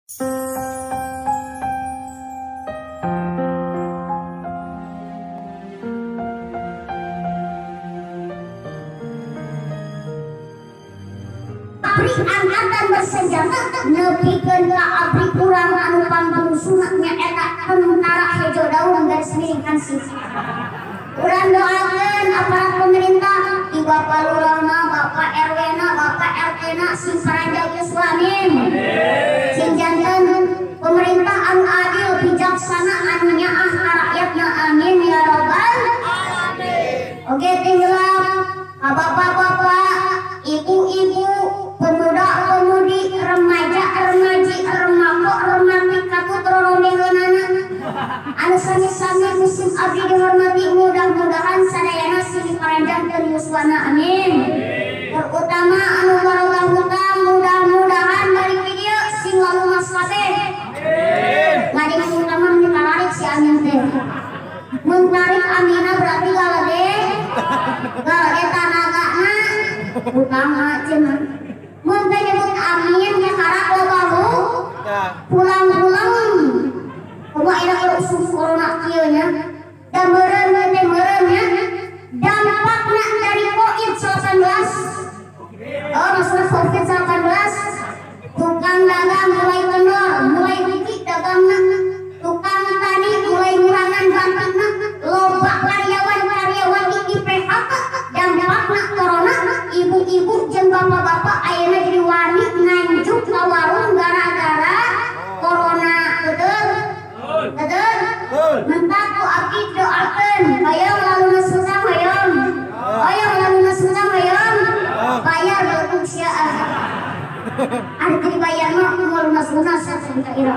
angkatan bersenjata nepikeun ka abdi kurang anu pangmusuna nyaeta tentara hejo daun garis miring Hansip. Urang doakeun aparat pemerintah, di Bapak Lurahna, Bapak RW-na, Bapak RT-na, sing paranjang Yuswa amin. Sing janten pemerintah anu adil bijaksana anu nyaah ka rakyatna amin ya robbal alamin. Oke tinggal ka bapak-bapak, ibu-ibu, pemuda-pemudi, remaja-remaji, remako-remati katutrono romeheunana anu sami-sami musim abdi dihormati, mudah-mudahan sadayana silih paranjangkeun yuswana amin. Terutama anu warga hutang mudah-mudahan balik video sing lalu mas kabeh ngading utama menitalarik si amin teh mentarik amina berarti galade tanagana utama cenah mun teh nyebut amin nya karak lobahu pulang-pulang kumaha ina usum corona kieu nya da meureun teh meureun nya dampakna dari COVID-19. Oh maksudnya COVID-19 tukang dagang mulai kendor, mulai rugi dagangna, tukang tani mulai ngurangan batikna, loba karyawan-karyawati di PHK. Dampakna corona, ibu-ibu jeung bapak-bapak ayeuna jadi wani nganjuk ka warung gara-gara corona. Betul? Betul? Mentak ku abdi doakeun hayang laluna susah hayang. Hayang laluna susah hayang. Bayar betul sia. Ada dibayar mah moal lunas-lunas saca ira.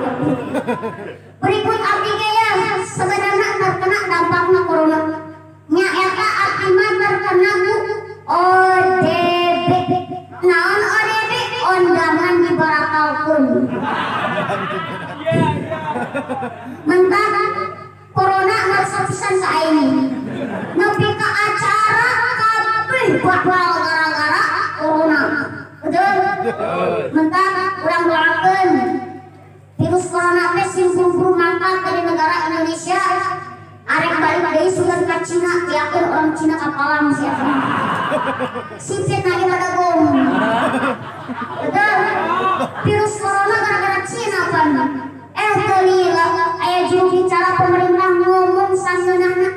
Berikut abdi ge ya sebenarnya terkena dampakna corona. Nya eta abdi mah terkena ku ODP. Naon ODP? Ondangan dibarakalkeun. Mentak corona ngarsa pisan ka aing. Nepi ka acara kabeh batal gara-gara corona. Betul? Mentak urang doakeun virus corona teh simpul mangkat dari negara Indonesia. Arek balik deui sugan ka Cina, yakin orang Cina kapalang siapa. Sipit lagi pada gom. Betul? Virus corona gara-gara Cina pan. Kelila aya juru bicara pemerintah ngomong sangeunahna.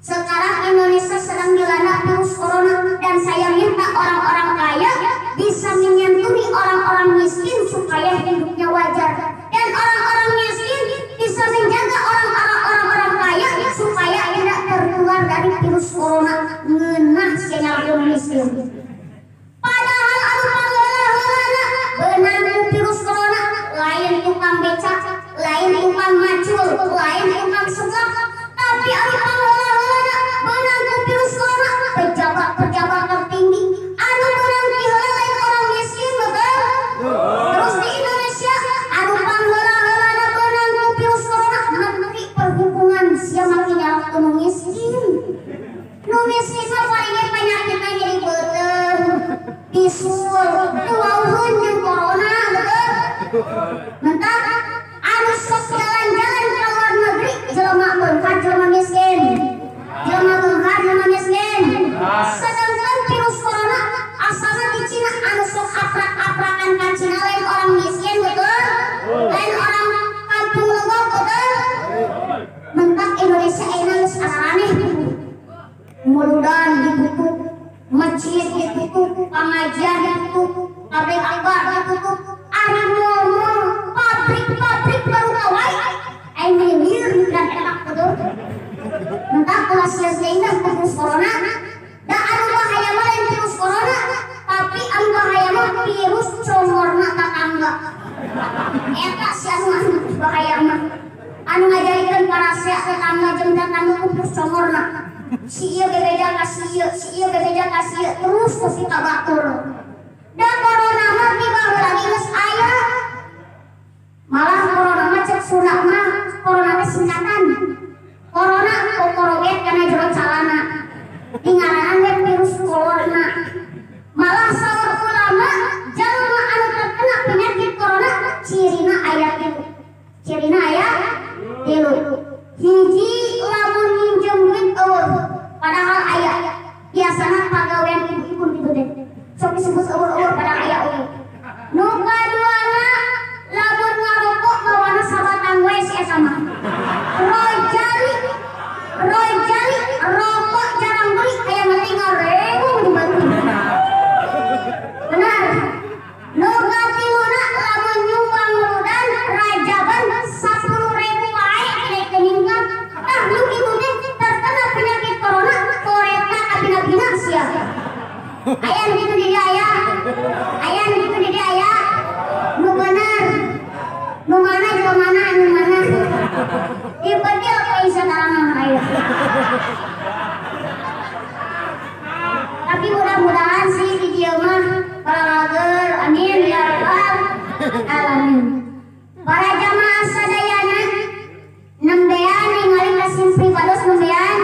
Sekarang Indonesia sedang dilanda virus corona dan saya minta orang-orang kaya bisa menyantuni orang-orang miskin supaya hidupnya wajar, dan orang-orang miskin bisa menjaga orang-orang kaya supaya tidak tertular dari virus corona ngeunah sinyal miskin. Padahal anu pangeula-heulana beunang virus corona lain tukang becak, lain tukang macul, lain tukang seblak, tapi anu pangeula-heulana beunang virus corona pejabat-pejabat tertinggi anu beunang diheula lain orang miskin. Betul? Terus di Indonesia anu pangeula-heulana beunang virus corona Menteri Perhubungan sia maki nyalahkeun nu miskin. Nu miskin mah paling penyakitna jadi beuteung, bisul, tuauheun jeung corona. Betul? Mentak anu sok jalan-jalan ke luar negeri jelema beunghar jelema miskin. Jelema beunghar jelema miskin. Sedangkan virus corona asalna di Cina anu sok aprak-aprakan ka Cina lain orang miskin. Betul? Lain orang kampung legok. Betul? Mentak Indonesia ayeuna geus aneh. Muludan ditutup, masjid ditutup, pengajian ditutup, tabligh akbar ditutup. Ari ngomong pabrik baru kawai aing milir dan enak. Betul? Mentah ulah sia-siaina virus corona. Da anu bahaya mah lain virus corona, tapi anu bahaya mah virus comorna tetangga. Eta si anu bahaya mah. Anu ngajarikeun parasea tetangga jeung tetangga virus comorna. Si ieu bebeja ka si ieu, si ieu bebeja ka si ieu, terus kita batur. Da corona mah tiba lagi geus aya. Malah corona mah cek Sunda mah corona teh singkatan. Corona kokoroget kana jero calana. Dingaranan we virus corona. Malah saur ulama jalma anu terkena penyakit corona cirina ayat itu cirina ayat tilu hiji lamun minjem duit padahal ayat biasana pagawean ibu-ibu gitu deh sok disebut padahal ayat nu kaduana lamun ngarokok bawana sabatang we si sama rojali rokok jarang beli kayak ngetinggal rewu dibantu benar nu katiluna lamun nyumbang ludan rajaban 10.000 wae kene keningkan lu gitu deh terkena penyakit corona koreta kabina-bina sia ayan gitu di dia aya nu bener nu mana juga mana dibedil kayak sekarang aya tapi mudah-mudahan sih di dia mah balager amin ya rabbal alamin. Para jamaah sadayana nembean ningali kasim pribados nembean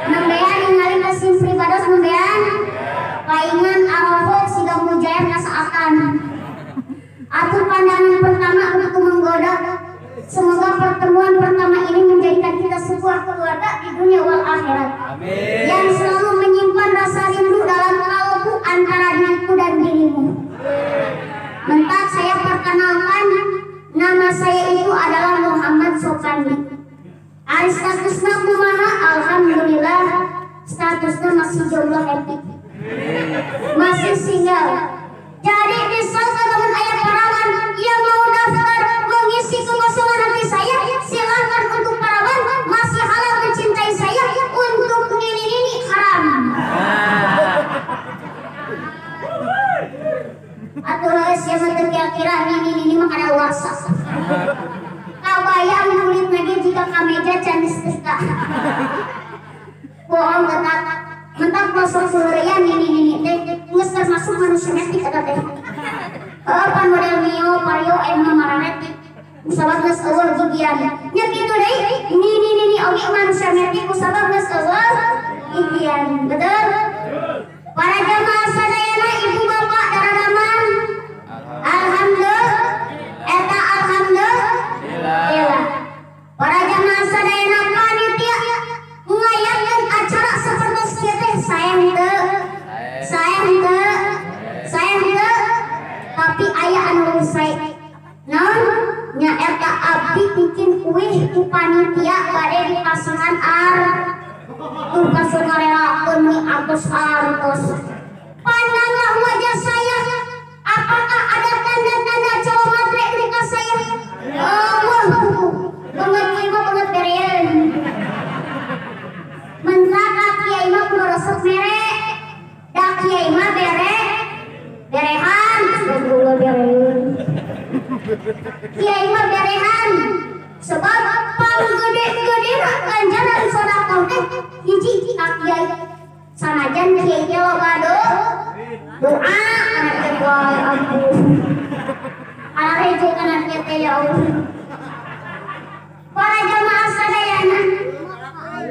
ningali kasim pribados nembean paingan arafah siga mujair kasaakan atur pandangan pertama untuk menggoda. Semoga pertemuan pertama ini menjadikan kita sebuah keluarga di dunia wal akhirat. Amin. Yang selalu menyimpan rasa rindu dalam kalbu antara diriku dan dirimu. Mentak saya perkenalkan, nama saya itu adalah Muhammad Sopandi. Ari statusnya kumaha? Alhamdulillah statusnya masih jomblo happy. Masih single. Jadi bisa kalau ayat parawan yang mau daftar mengisi kekosongan hati saya, silahkan untuk parawan masih halal mencintai saya, untuk ini haram. Atuh siapa kira-kira ini mah kada warsa. Kabayang kulit lagi jika kameja can setrika. Bohong ketat. Mentak kosong seharian ini geus termasuk manusia metik eta teh. Pan model mio pario emang maranetik. Sabab geus eueuh gigian. Nya kitu deui. Ini oge manusia metik sabab geus eueuh gigian. Betul? Para jamaah sadayana ibu bapak daradaman. Alhamdulillah. Eta alhamdulillah. Para jamaah sadayana panitia ngayangkeun acara seperti kieu sayang teu. Tapi aya anu usai. Naon? Nya eta abdi bikin kuih ku panitia bade dipasangkan tuh kasur ngarelakeun mi atos artos. Pandanglah wajah saya. Apakah ada tanda-tanda cowok matre di ka saya? Banget berean. Mentaka kiai mah kudu resep mere. Da kiai mah berehan. Kiai mah berehan. Sebab panggede-gede ganjaran sedekah teh hiji ka kiai. Sanajan kiai ge loba doa kana teh ampun. Alareje kana teh ya Allah. Para jamaah sadayana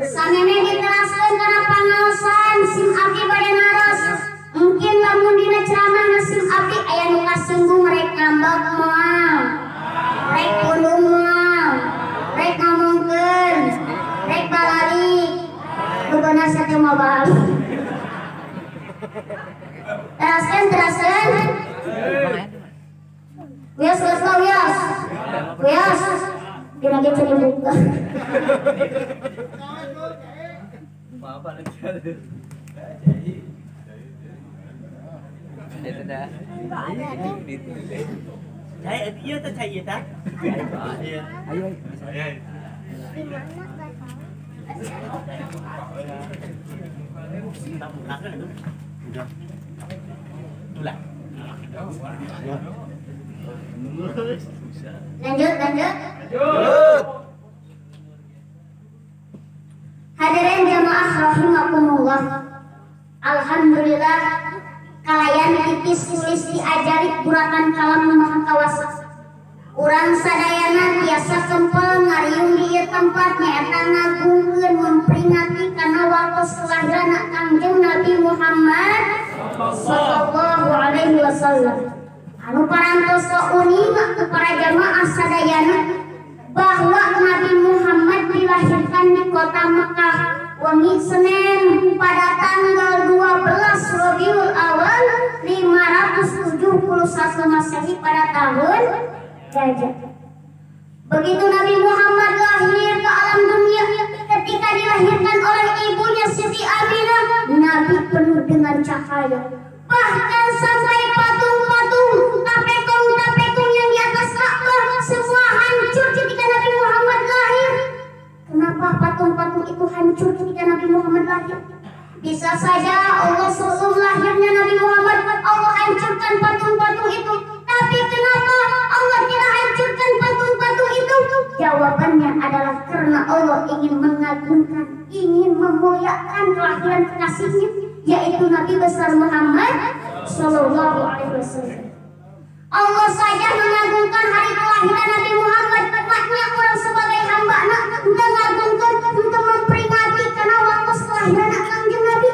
sameme diteraskeun kana pangaosan sim abdi bade naros. Mungkin lamun dina ceramah sim abdi aya nu kasinggung rek ngambek moal. Rek kudu moal. Rek ngomongkeun. Rek balalik. Bebeuna sateu mah balik. Teraskeun. Wios. Kira gitu dibuka. Apa lagi? Saya dia tak saya tak. Ayo. Lanjut. Hadirin jamaah rahimakumullah. Alhamdulillah kalian tipis tulis diajari kuratan kalam maha kawasa. Urang sadayana biasa kempel ngariung di tempat nyaeta ngagungkeun memperingati kana waktu kelahiran Kangjeng Nabi Muhammad sallallahu alaihi wasallam. anu parantos uninga ke para jamaah sadayana bahwa Nabi Muhammad dilahirkan di kota Mekah wengi Senin pada tanggal 12 Rabiul Awal 571 Masehi pada tahun Gajah. Begitu Nabi Muhammad lahir ke alam dunia, ketika dilahirkan oleh ibunya Siti Aminah, Nabi penuh dengan cahaya. Bahkan sampai patung-patung, tapekung yang di atas Ka'bah semua hancur ketika Nabi Muhammad lahir. Kenapa patung-patung itu hancur ketika Nabi Muhammad lahir? Bisa saja Allah sebelum lahirnya Nabi Muhammad Allah hancurkan patung-patung itu. Tapi kenapa Allah tidak hancurkan patung-patung itu? Jawabannya adalah karena Allah ingin mengagungkan, ingin memuliakan kelahiran kekasihnya, yaitu Nabi besar Muhammad Sallallahu Alaihi Wasallam. Allah saja mengagungkan hari kelahiran Nabi Muhammad. Maknya orang sebagai hamba mengagungkan untuk memperingati karena waktu kelahiran Kanjeng Nabi.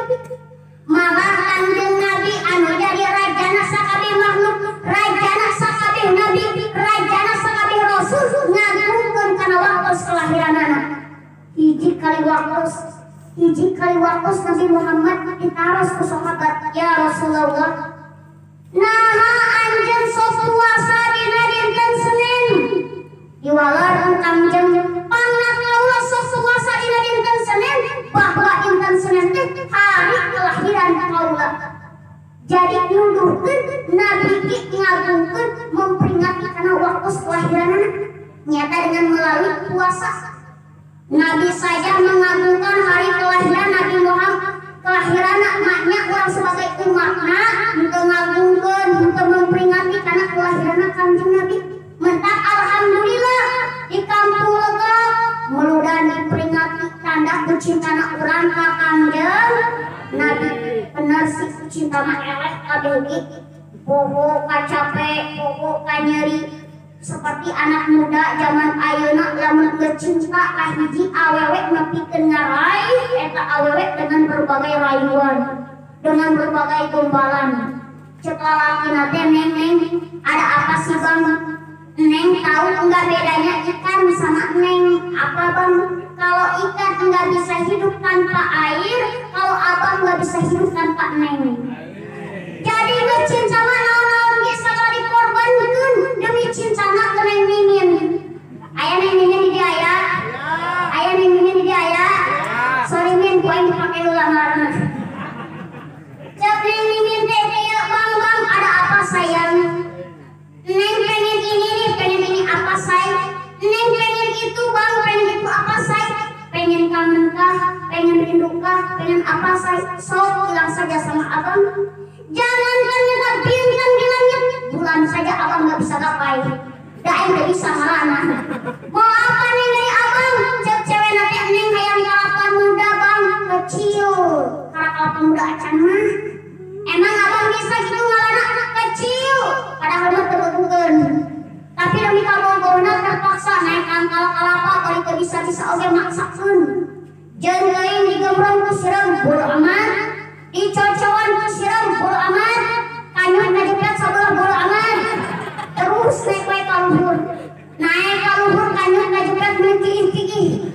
Malah Kanjeng Nabi anu jadi rajana sakabeh makhluk, rajana sakabeh nabi, rajana sakabeh rasul ngagungkeun kana waktu kelahiran anak. Hiji kali waktu Nabi Muhammad ditaros ku sahabat, ya Rasulullah, naha anjeun sok puasa dina dinten Senin. Diwalar Kanjeng pangna kaula sok puasa dina dinten Senin, bahwa dinten Senin teh hari kelahiran kaula. Jadi nuduhkeun Nabi ki ngagungkeun memperingati kana waktu kelahiran anak nyata dengan melalui puasa. Nabi saja mengagungkan hari kelahiran Nabi Muhammad, kelahiran maknya orang sebagai umatna untuk ngagungkeun untuk memperingati karena kelahiran Kanjeng Nabi. Mentak alhamdulillah di kampung lega meludan diperingati tanda kucintana urang ka Kanjeng Nabi. Bener sih cinta mah eleh kabeh ge, poho ka capek, poho ka nyeri. Seperti anak muda zaman ayeuna lamun cinta ka hiji awewe nepikeun ngaraih eta awewe dengan berbagai rayuan, dengan berbagai gombalan. Cek lalakina teh neng, ada apa sih bang? Neng tahu enggak bedanya ikan sama neng? Apa bang? Kalau ikan enggak bisa hidup tanpa air, kalau abang enggak bisa hidup tanpa neng. Jadi cinta mah naon-naon ge sakali dikorbankeun demi cintana ke neng Mimin. Aya neng Mimin di dia aya? Aya neng Mimin di dia aya? Sorry Min, ku aing dipake ulang ngaranna. Cek neng Mimin teh ya bang, ada apa sayang? Neng pengen ini nih, pengen ini apa say? Neng pengen itu bang, pengen itu apa say? Pengen kangen kah? Pengen rindu kah? Pengen apa say? Sok bilang saja sama abang. Jangan lihat bintang di langit, bulan saja abang nggak bisa gapai. Dah nggak bisa marana. Mau apa nih dari abang? Cek cewek nanti neng hayang kelapa muda bang, kecil. Karena kelapa muda acan mah. Emang abang bisa gitu ngalana kecil? Padahal mah terbegukeun. Tapi demi kabogohna terpaksa naik angkal kelapa kali teu bisa oge maksakeun. Jeung lain digembrong ku sireum bodo amat. Dicocokan ku sireum bodo amat. Kanyut ngajepet sabelah bodo amat. Terus naik wae ka luhur. Naik ka luhur kanyut ngajepet mengkiih-kiih.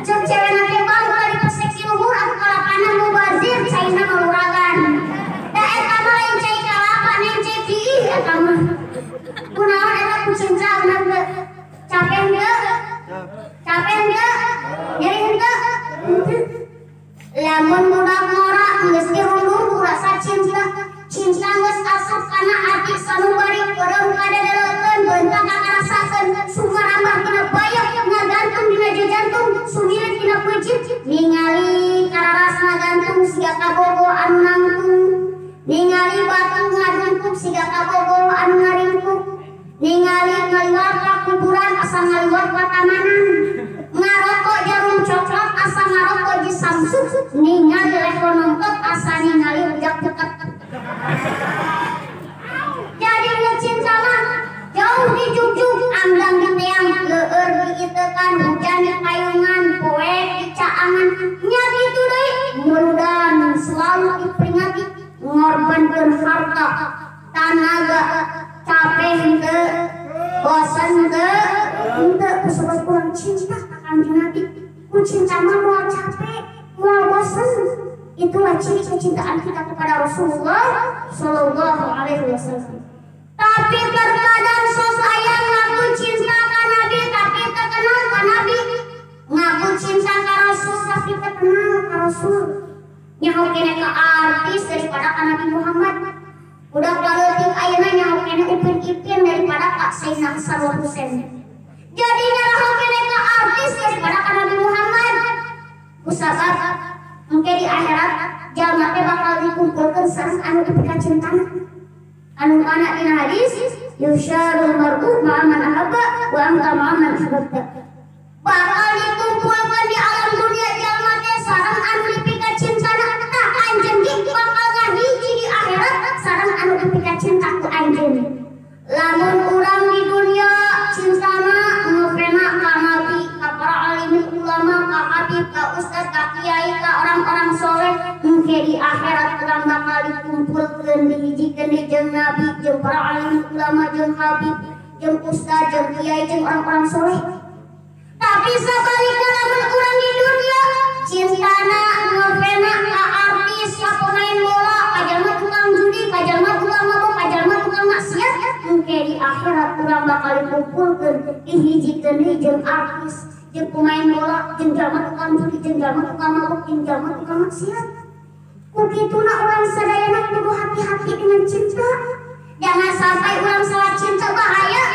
Cek cewek nanti bang kalau dipesek di luhur aku kalapana mubazir caina ngaluragan. Da eta mah lain cai kalapa neng cai kiih eta mah. Kunaon eta kucing bener teu? Capek teu? Capek teu? Nyeri teu? Lamun budak ngora geus dirundung rasa cinta geus asup kana ati sanubari kodong kadadeukeun beuntak kakarasakeun sumarambah tina bayok ngagantung dina jantung sumirit tina peucit ningali kararas ngagantung siga kabogo anu nangtung ningali batu ngadungkuk siga kabogo anu ngaringkuk ningali ngaliwat ka kuburan asa ngaliwat ka tamanan ngarokok jarum coklat asa ngarokok di samsu ningali leko nongkot asa ningali rujak deket. Jadi cinta mah jauh dijujuk anggang di teang leueur diitekan hujan di payungan poek di caangan nya kitu deui murudan selalu diperingati ngorbankeun harta tanaga bosan ente kusebab kurang cinta akan Nabi. Ku cinta mah moal capek, moal bosan. Itulah ciri kecintaan kita kepada Rasulullah Shallallahu Alaihi Wasallam. Tapi terkadang sosayang ngaku cinta ka Nabi tapi terkenal ka Nabi, ngaku cinta ka Rasul tapi terkenal ka Rasul. Nyaho kene ka artis daripada ka Nabi Muhammad. Udah kaleutik ayeuna nyaho kene Upin Ipin daripada Kak Sayyidina Hasan wal Husain. Jadi nyaho kene ka artis daripada ka Nabi Muhammad. Kusabab engke di akhirat jalma teh bakal dikumpulkeun sareng anu dipika cintana. Anu kana dina hadis yusyarul mar'u ma'a man ahabba wa anta ma'a man ahbabta. Bakal dikumpulkeun di alam dunia jalma teh sareng anu dipika cintana. Tah anjeun ge bakal ngahiji di akhirat sareng anu dipika cinta ku anjeun. Lamun urang di dunia cintana ngopena ka nabi, ka para alim ulama, ka habib, ka ustaz, ka kiai, ka orang-orang soleh, engke di akhirat urang bakal dikumpulkeun dihijikeun di jeung nabi, jeung para alim ulama, jeung habib, jeung ustaz, jeung kiai, jeung orang-orang soleh. Tapi sabalikna lamun urang di dunia cintana ngopena ka artis, ka pemain bola, ka jalma tukang judi, ka jalma tukang mabok, ka jalma tukang maksiat, engke di akhirat urang bakal dikumpulkeun dihijikeun di jeung artis, jeung pemain bola, jeung jalma tukang judi, jeung jalma tukang mabok, jeung jalma tukang maksiat. Kukituna urang sadayana kudu hati-hati dengan cinta. Jangan sampai urang salah cinta bahaya.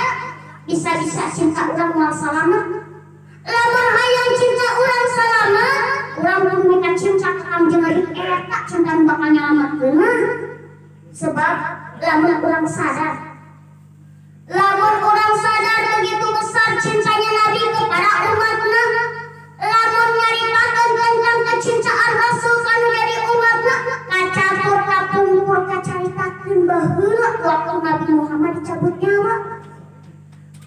Bisa-bisa cinta urang moal salamet. Lamun hayang cinta urang salamet, urang kudu mika cinta ka Kangjeng Nabi eta cinta bakal nyalametkeun. Sebab lamun urang sadar begitu besar cintanya Nabi kepada umatna, lamun nyaritakeun tentang kecintaan Rasul kanu jadi umatna, kacampur kapungkur kacaritakeun baheula waktu Nabi Muhammad dicabut nyawa.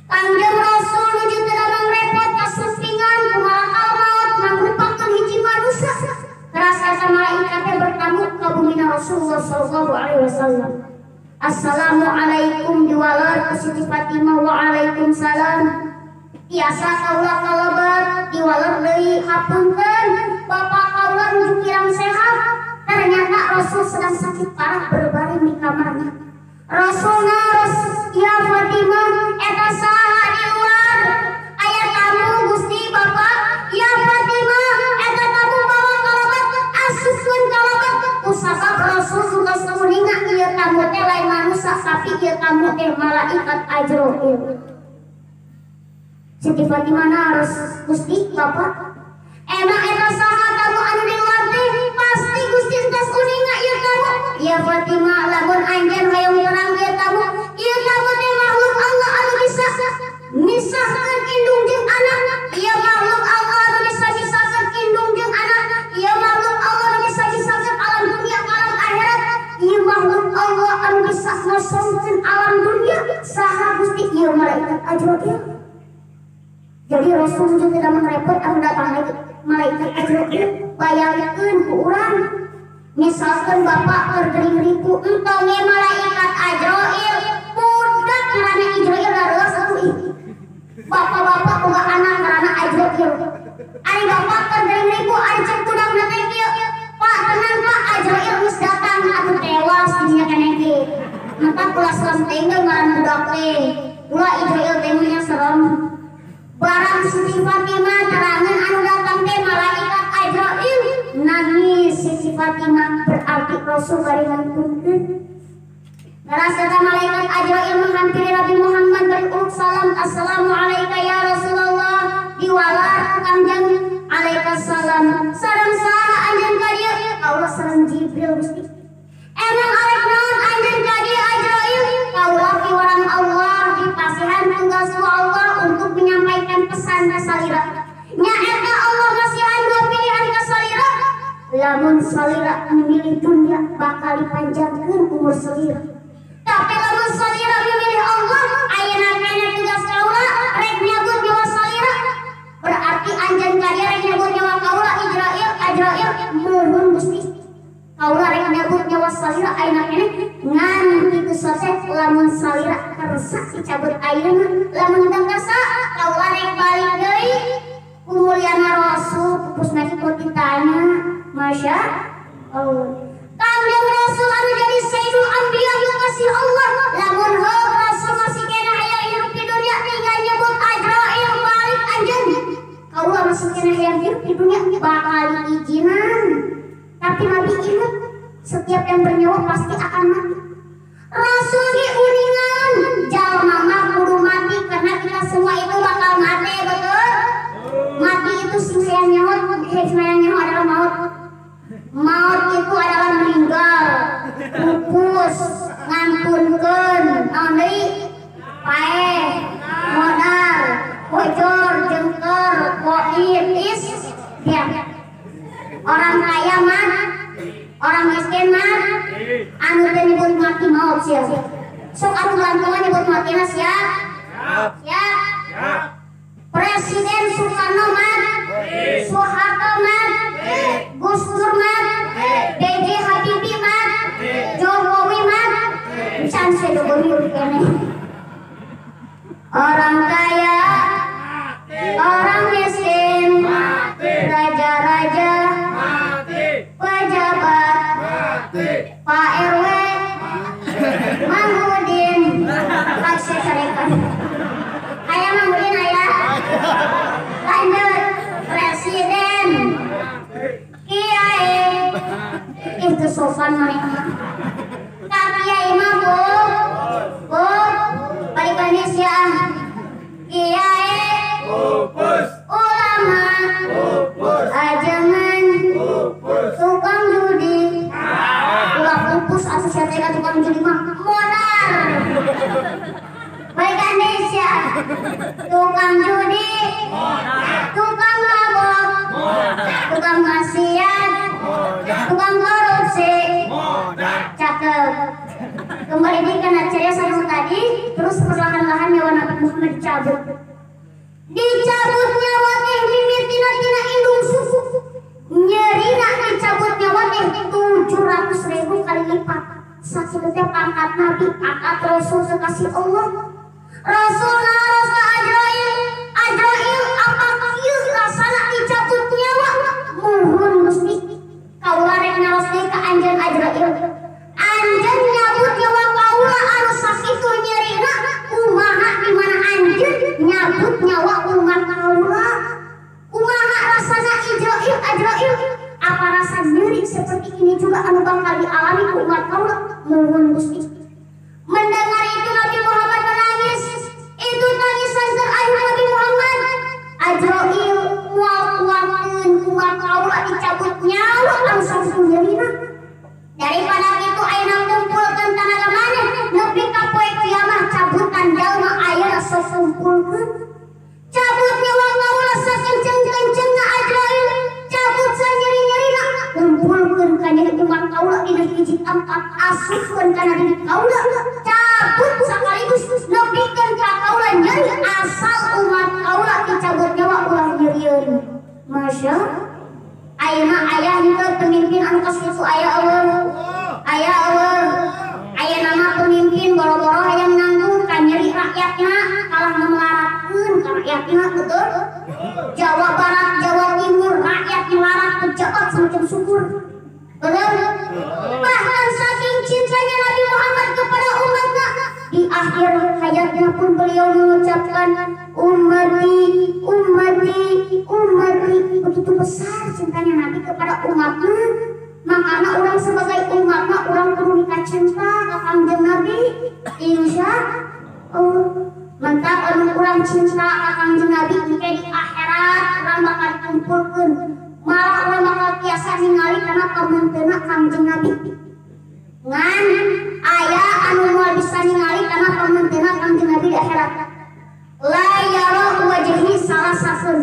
Kangjeng Rasul nuju teu damang repot kasupingan kumalakal maut mangrupakeun hiji manusia. Terasa malaikat teh bertamu ka bumina Rasulullah sallallahu alaihi wasallam. Assalamualaikum diwalar ku Siti Fatimah. Waalaikumsalam. Tiasa kaula kalebat diwalar deui hapunten bapak kaula nuju kirang sehat. Ternyata Rasul sedang sakit parah berbaring di kamarnya. Rasulna ya Fatimah eta saha di luar? Aya tamu Gusti Bapak. Ya Fatimah eta tamu bawa kalebat asupkeun kalebat. Kusabab Rasul suka samuninga ieu tamu teh lain manusia tapi ieu tamu teh malaikat Ajrail. Siti Fatimah naros Gusti Bapak. Emang eta saha tamu anu di luar teh? Pasti Gusti geus uninga ieu tamu. Ya Fatimah lamun anjeun hayang terang ieu tamu. Ieu tamu teh makhluk Allah anu bisa misahkeun indung jeung anak. Ieu makhluk Allah anu bisa misahkeun indung jeung anak. Ieu makhluk Allah anu bisa misahkeun alam dunia alam akhirat. Ieu makhluk Allah anu bisa ngosongkeun alam dunia. Saha Gusti? Ieu malaikat Ajrail. Jadi Rasul juga tidak merepot anu datang malaikat Ajrail bayangkeun ku urang. Misalkan bapak kergering ribu entong ge malaikat Ajrail budak karana Ajrail dareus atuh. Bapak-bapak boga anak karana Ajrail. Ari bapak kergering ribu ari cek budakna teh kieu. Pak tenang Pak, Ajrail geus datang atuh tewas di dinya keneh ge. Mata kula serem teh ngaran budak teh. Kula Ajrail teh nya serem. Barang Siti Fatimah terangan anu datang teh malaikat Ajrail nangis. Siti Fatimah berarti Rasul bari ngantunkeun. Ngarasa malaikat Ajrail menghampiri Nabi Muhammad bari uluk salam. Assalamualaikum ya Rasulullah. Diwalar Kangjeng alaikassalam. Sareng saha anjeun ka dieu? Kaula sareng Jibril Gusti. Emang arek naon anjeun ka dieu Ajrail? Kaula piwarang Allah dipasihan tugas ku Allah untuk menyampaikan pesan ka salira. Nya eta Allah masihan dua pilihan ka salira. Lamun salira memilih dunia bakal dipanjangkeun umur salira. Tapi lamun salira memilih Allah, ayeuna kana tugas kaula rek nyabut nyawa salira. Berarti anjeun ka dieu rek nyabut nyawa kaula Ajrail muhun Gusti. Kaula rek nyabut nyawa salira ayeuna keneh ngan kitu sosek lamun salira kersa dicabut ayeuna lamun teu kersa kaula rek balik deui kumuliana Rasul pupusna kitu ditanya Masya Allah Kanjeng Rasul anu jadi Sayyidul Anbiya yang kasih Allah lamun heuh Rasul masih kena aya hirup di dunia tinggal nyebut Ajrail balik anjeun kaula masih kena aya hirup di dunia bakal diizinan tapi Nabi ingat setiap yang bernyawa pasti akan mati Rasul ge uningan jalma mah kudu mati karena kita semua itu bakal mati betul mati itu sing hayang nyawa adalah maut maut itu adalah meninggal pupus ngampunkeun naon deui pae modal bojor jengker koib is ya orang kaya mah orang miskin mah anu teu nyebut mati maut sia sok anu gantungan nyebut mati na siap siap Presiden Soekarno mah Soeharto mah Gus Dur mah B.J. Habibie mah Jokowi mah can Jokowi kene orang kaya orang miskin raja-raja pejabat Pak RW Mang Udin Pak Syarikat aya Mang Udin aya lanjut presiden kiai itu sopan mereka kak kiai mah bu balik Indonesia kiai ulama ajangan tukang judi ulah pupus asosiasi tukang judi mah modal balik Indonesia tukang judi tukang mabok tukang maksiat tukang korupsi cakep kembali di kana ceria sama tadi terus perlahan-lahan nyawa Nabi Muhammad dicabut nyawa teh mimitina tina indung susu nyerina dicabut nyawa teh 700.000 kali lipat sakitu teh pangkat Nabi pangkat Rasul sekasih Allah Rasul ngaros ka Ajrail apa kieu rasana dicabut nyawa muhun Gusti kaula rek ngaros deui ka anjeun Ajrail anjeun nyabut nyawa kaula anu sakitu nyerina kumaha di mana anjeun nyabut nyawa umat kaula kumaha rasana Ajrail apa rasa nyeri seperti ini juga anu bakal dialami ku umat kaula muhun Gusti mendengar itu Nabi Muhammad menangis itu tangisan terakhir Nabi Muhammad Ajrail mual-mualkeun umat kaula dicabut nyawa langsung nyerina daripada itu ayeuna kumpulkeun tenaga maneh nepi ka poe kiamat cabutan jalma ayeuna sok kumpulkeun cabut nyawa kaula sakenceng-kencengna Ajrail cabut sanyeri-nyerina kumpulkeun ka nyeuri umat kaula dina hiji tempat asuhkeun kana diri kaula cabut sakaligus nepikeun ka kaula nyeri asal umat kaula dicabut nyawa ulah nyerieun masya ayeuna aya henteu pemimpin anu kasitu aya Allah aya nama pemimpin boro-boro hayang nanggung ka nyeri rakyatna kalah melaratkeun ka rakyatna betul Jawa Barat Jawa Timur rakyat melarat pejabat semacam syukur betul bahkan saking cintanya Nabi Muhammad kepada umatnya di akhir hayatnya pun beliau mengucapkan ummati begitu besar cintanya Nabi kepada umatnya makanya orang sebagai umatnya orang perlu cinta ke Kanjeng Nabi insya Allah mantap orang cinta ke Kanjeng Nabi jika di akhirat orang bakal dikumpulkan malah orang bakal biasa ningali karena pamenteuna Kanjeng Nabi ngan aya anu moal bisa ningali karena pamenteuna Kanjeng Nabi di akhirat la yara wajhi salah sakeun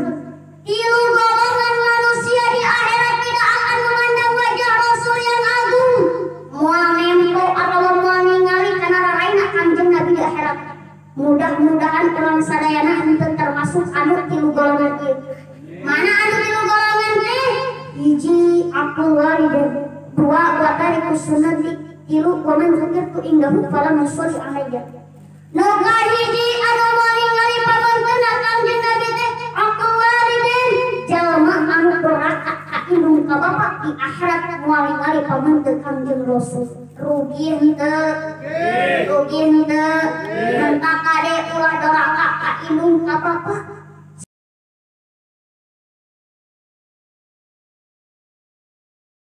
tilu golongan manusia di akhirat tidak akan memandang wajah Rasul yang agung moal nempo atau moal ningali karena raraina Kanjeng Nabi di akhirat mudah-mudahan orang sadayana henteu termasuk anu tilu golongan ieu mana anu tilu golongan teh hiji aqul walidain dua wa tarikus sunnati tilu wa man dzakirtu indahu fala nusalli alaihi Nu kahiji anu moal ningali pamangkeun Kangjeng Nabi teh aqul walidin jalma anu durhaka ka indung ka bapa di akhirat moal ningali pamangkeun Kangjeng Rasul rugi henteu mun kade ulah durhaka ka indung ka bapa